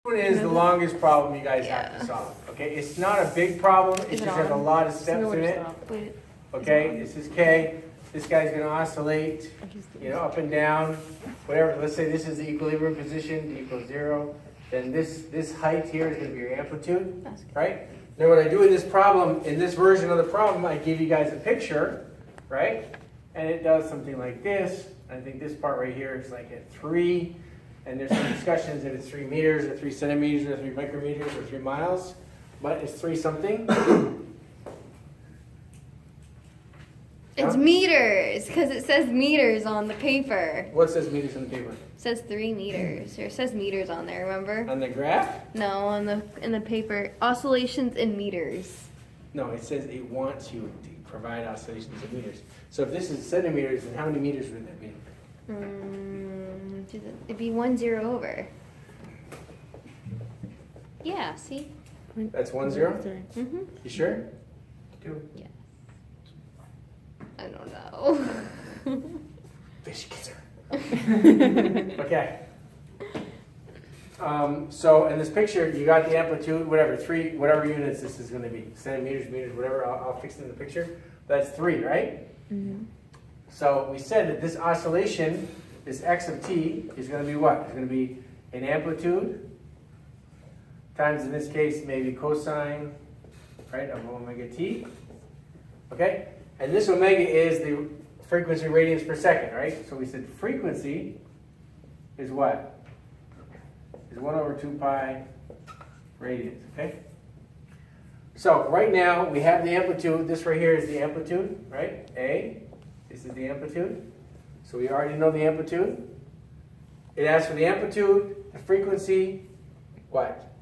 One is the longest problem you guys have to solve. Okay, it's not a big problem, it just has a lot of steps in it. Okay, this is K. This guy's gonna oscillate, up and down, whatever. Let's say this is the equilibrium position, D equals 0. Then this height here is gonna be your amplitude, right? Now what I do in this problem, in this version of the problem, I give you guys a picture, right? And it does something like this. I think this part right here is like at 3. And there's some discussions if it's 3 meters or 3 centimeters or 3 micrometers or 3 miles, but it's 3 something. It's meters, because it says meters on the paper. What says meters on the paper? It says 3 meters, or it says meters on there, remember? On the graph? No, in the paper. Oscillations in meters. No, it says it wants you to provide oscillations in meters. So if this is centimeters, then how many meters would that be? It'd be 1 0 over. Yeah, see? That's 1 0? Mm-hmm. You sure? 2. Yes. I don't know. Fish kisser. Okay. So in this picture, you got the amplitude, whatever units this is going to be. Centimeters, meters, whatever. I'll fix it in the picture. That's 3, right? Mm-hmm. So we said that this oscillation, this x of t, is going to be what? It's going to be an amplitude times, in this case, maybe cosine, right, of omega t. Okay? And this omega is the frequency radians per second, right? So we said frequency is what? Is 1 over 2 pi radians, okay? So right now, we have the amplitude. This right here is the amplitude, right? A. This is the amplitude. So we already know the amplitude. It asks for the amplitude, the frequency, what?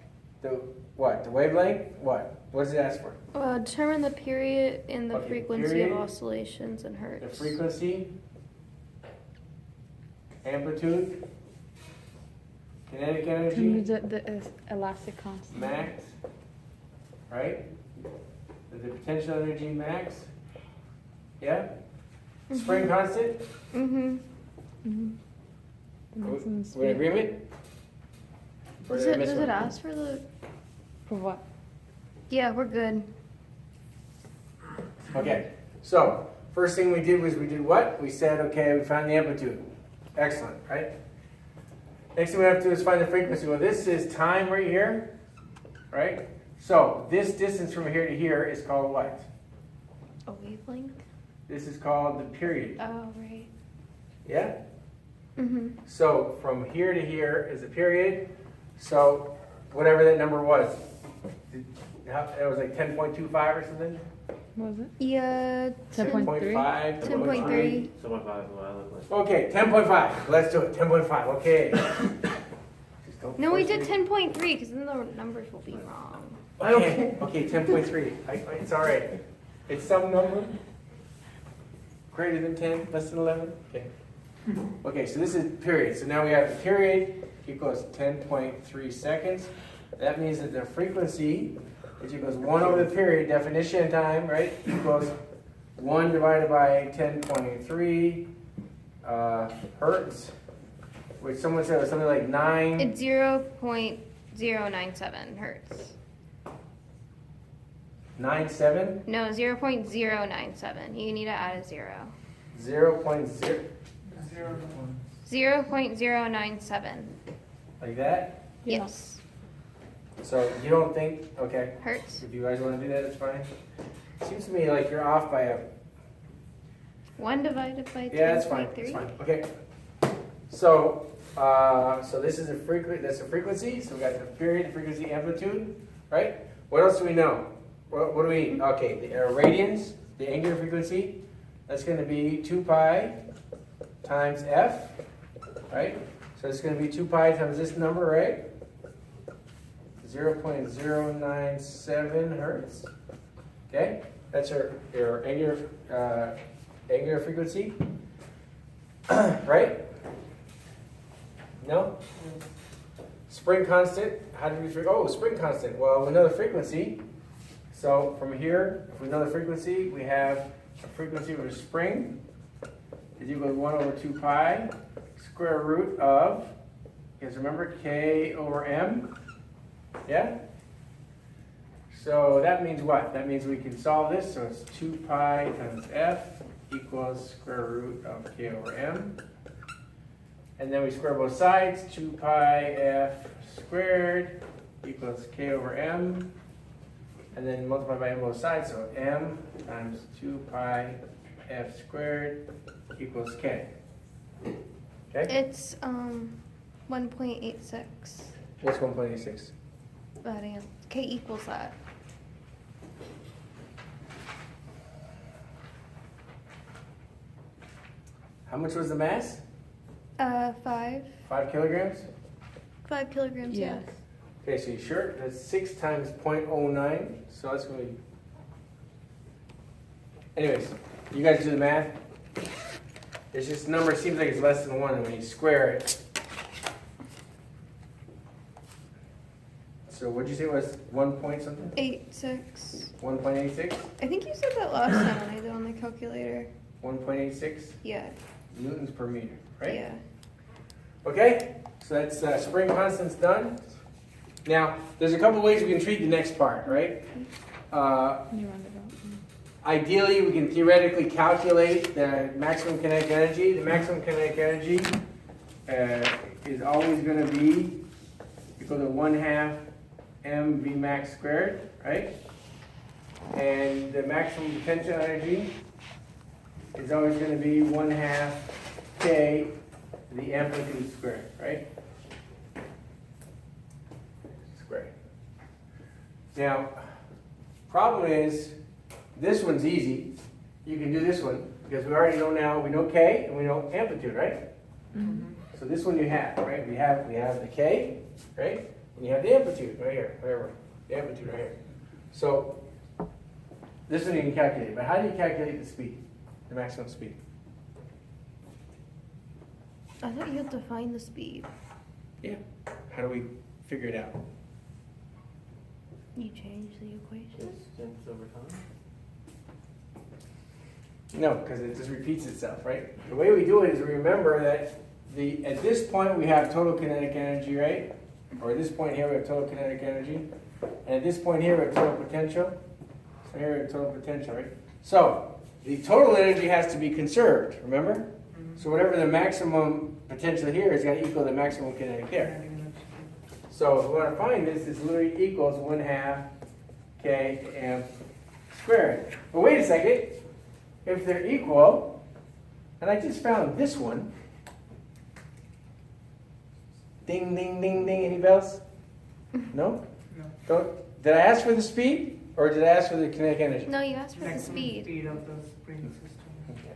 The wavelength? What? What does it ask for? Determine the period and the Okay, frequency period, of oscillations in hertz. the frequency, amplitude, kinetic energy, The elastic constant. max, right? The potential energy max. Yeah? Spring constant? Mm-hmm. We're in agreement? Or Does did I miss it one? ask for the... For what? Yeah, we're good. Okay, so first thing we did was we did what? We said, okay, we found the amplitude. Excellent, right? Next thing we have to do is find the frequency. Well, this is time right here, right? So this distance from here to here is called what? A wavelength? This is called the period. Oh, right. Yeah? Mm-hmm. So from here to here is a period. So whatever that number was, it was like 10.25 or something? Was it? Yeah, 10.3? 10.5, 10.3. 7.5 is what I look like. Okay, 10.5. Let's do it. 10.5. Okay. Just don't No, we force did me. 10.3 because then the numbers will be wrong. Okay, 10.3. It's all right. It's some number greater than 10, less than 11. Okay. Okay, so this is period. So now we have the period equals 10.3 seconds. That means that the frequency, which equals 1 over the period, definition time, right, equals 1 divided by 10.3 hertz, which someone said was something like 9. It's 0.097 hertz. 9.7? No, 0.097. You need to add a 0. 0.0, 0.097. like that? Yeah. Yes. So you don't think, okay, Hertz. if you guys want to do that, it's fine. Seems to me like you're off by a, 1 divided by 10.3. yeah, that's fine, it's fine, okay. So, so this is that's a frequency, so we got the period, the frequency, amplitude, right? What else do we know? What do we, okay, the radians, the angular frequency, that's going to be 2 pi times f, right? So it's going to be 2 pi times this number, right? 0.097 hertz. Okay, that's your angular frequency, right? No? Spring constant, how did we figure? Oh, spring constant. Well, we know the frequency. So from here, if we know the frequency, we have a frequency of a spring is equal to 1 over 2 pi square root of, you guys remember, K over M? Yeah? So that means what? That means we can solve this, so it's 2 pi times f equals square root of k over m. And then we square both sides, 2 pi f squared equals k over m. And then multiply by m both sides, so m times 2 pi f squared equals k. Okay? It's 1.86. What's 1.86? That is. K equals that. How much was the mass? 5 5 kilograms? kilograms. Yeah. Yes. Okay, so you sure? That's 6 times 0.09, so that's going to be... Anyways, you guys do the math. It's just number seems like it's less than 1, and when you square it... So what'd you say it was 1 point something? 86. 1.86? I think you said that last time when I did on the calculator. 1.86 Yeah. newtons per meter, right? Yeah. Okay, so that's spring constants done. Now, there's a couple ways we can treat the next part, right? You round it up. Ideally, we can theoretically calculate the maximum kinetic energy. The maximum kinetic energy is always going to be equal to 1/2 mv max squared, right? And the maximum potential energy is always going to be 1/2 k to the amplitude squared, right? Squared. Now, problem is, this one's easy. You can do this one because we already know now, we know k and we know amplitude, right? So this one you have, right? We have the k, right? And you have the amplitude right here, whatever. The amplitude right here. So this one you can calculate, but how do you calculate the speed? The maximum speed? I thought you had to find the speed. Yeah. How do we figure it out? You changed the equation. Distance over time? No, because it just repeats itself, right? The way we do it is we remember that at this point we have total kinetic energy, right? Or at this point here we have total kinetic energy. And at this point here we have total potential. So here we have total potential, right? So the total energy has to be conserved, remember? So whatever the maximum potential here is going to equal the maximum kinetic there. So if we want to find this, this literally equals 1/2 k amp squared. But wait a second. If they're equal, and I just found this one. Ding, ding, ding, ding. Any bells? No? No. Did I ask for the speed or did I ask for the kinetic energy? No, you asked for the Maximum speed. speed of the spring system.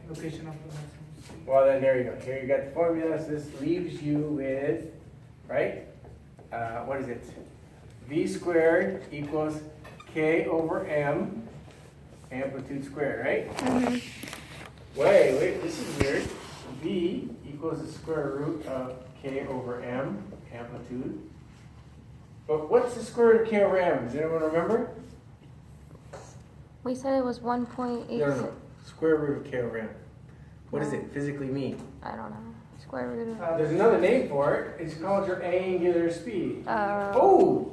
Location of the maximum speed. Well, then there you go. Here you got the formula. So this leaves you with, right? What is it? V squared equals k over m amplitude squared, right? Wait, this is weird. V equals the square root of k over m amplitude. But what's the square root of k over m? Does anyone remember? We said it was 1.86. No. Square root of k over m. What does it physically mean? I don't know. Square root of. There's another name for it. It's called your angular speed. Oh.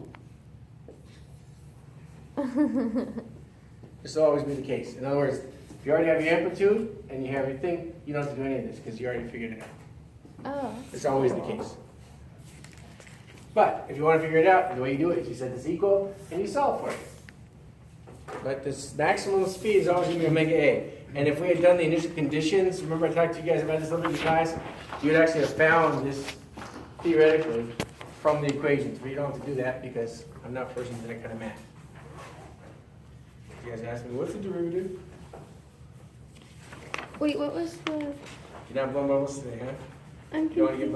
This will always be the case. In other words, if you already have your amplitude and you have your thing, you don't have to do any of this because you already figured it out. Oh. It's always the case. But if you want to figure it out, the way you do it is you set this equal and you solve for it. But this maximum speed is always going to be omega A. And if we had done the initial conditions, remember I talked to you guys about this a little bit in class, you would actually have found this theoretically from the equations. But you don't have to do that because I'm not forcing you to that kind of math. You guys asked me, what's the derivative? Wait, what was the? You're not blowing bubbles today, huh? I'm You want to get